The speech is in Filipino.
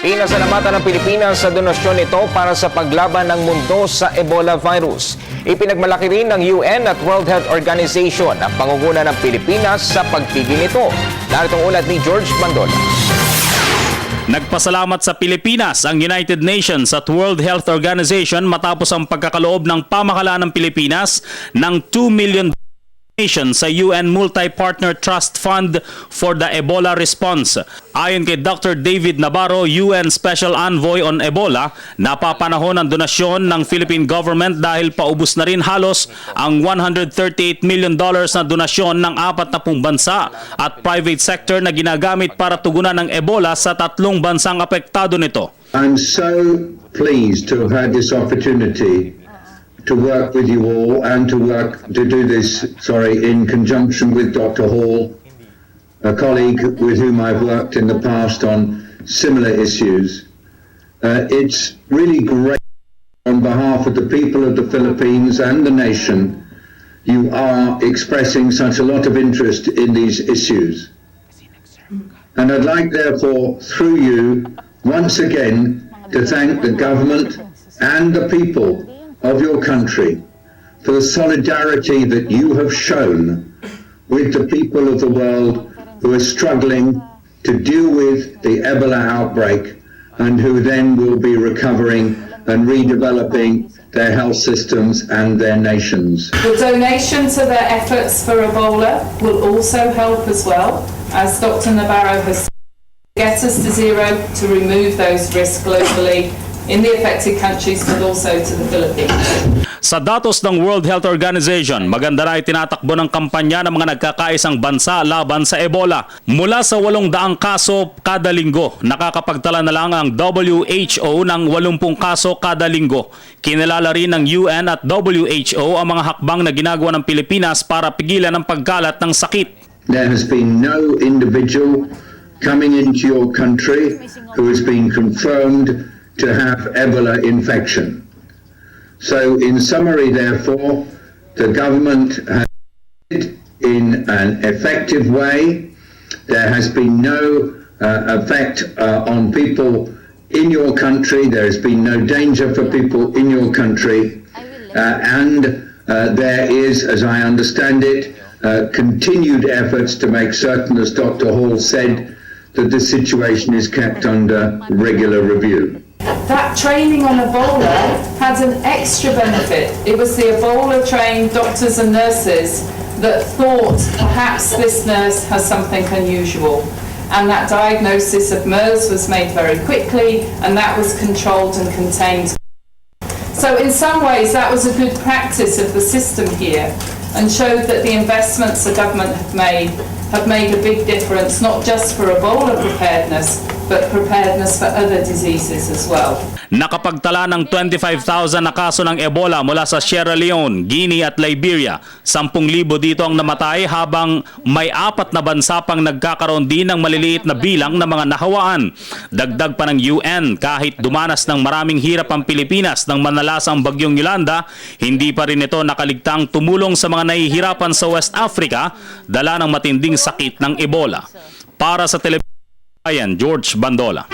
Pinasalamatan ng Pilipinas sa donasyon nito para sa paglaban ng mundo sa Ebola virus. Ipinagmalaki rin ng UN at World Health Organization ang pangunguna ng Pilipinas sa pagtigil nito. Narito ang ulat ni George Bandola. Nagpasalamat sa Pilipinas ang United Nations at World Health Organization matapos ang pagkakaloob ng pamahalaan ng Pilipinas ng 2 million sa UN Multi-Partner Trust Fund for the Ebola Response. Ayon kay Dr. David Navarro, UN Special Envoy on Ebola, napapanahon ang donasyon ng Philippine government dahil paubos na rin halos ang $138 million na donasyon ng 40 bansa at private sector na ginagamit para tugunan ng Ebola sa 3 bansang apektado nito. I'm so pleased to have had this opportunity to work with you all and to do this in conjunction with Dr. Hall, a colleague with whom I've worked in the past on similar issues. It's really great on behalf of the people of the Philippines and the nation. You are expressing such a lot of interest in these issues. And I'd like, therefore, through you, once again, to thank the government and the people of your country for the solidarity that you have shown with the people of the world who are struggling to deal with the Ebola outbreak and who then will be recovering and redeveloping their health systems and their nations. The donation to their efforts for Ebola will also help as well, as Dr. Navarro has said, get us to zero to remove those risks globally in the affected countries but also to the Philippines. Sa datos ng World Health Organization, maganda na itinatakbo ng kampanya ng mga nagkakaisang bansa laban sa Ebola. Mula sa 800 kaso kada linggo, nakakapagtala na lang ang WHO ng 80 kaso kada linggo. Kinilala rin ng UN at WHO ang mga hakbang na ginagawa ng Pilipinas para pigilan ang pagkalat ng sakit. There has been no individual coming into your country who has been confirmed to have Ebola infection. So in summary, therefore, the government has acted in an effective way. There has been no effect on people in your country. There has been no danger for people in your country. And there is, as I understand it, continued efforts to make certain, as Dr. Hall said, that the situation is kept under regular review. That training on Ebola had an extra benefit. It was the Ebola-trained doctors and nurses that thought perhaps this nurse has something unusual. And that diagnosis of MERS was made very quickly, and that was controlled and contained. So in some ways that was a good practice of the system here and showed that the investments the government have made a big difference, not just for Ebola preparedness, but preparedness for other diseases as well. Nakapagtala ng 25,000 na kaso ng Ebola mula sa Sierra Leone, Guinea at Liberia. 10,000 dito ang namatay habang may 4 na bansa pang nagkakaroon din ng maliliit na bilang ng mga nahawaan. Dagdag pa ng UN, kahit dumanas ng maraming hirap ang Pilipinas ng manalasang bagyong Yolanda, hindi pa rin ito nakaligtang tumulong sa mga nahihirapan sa West Africa dala ng matinding sakit ng Ebola. Para sa Television, George Bandola.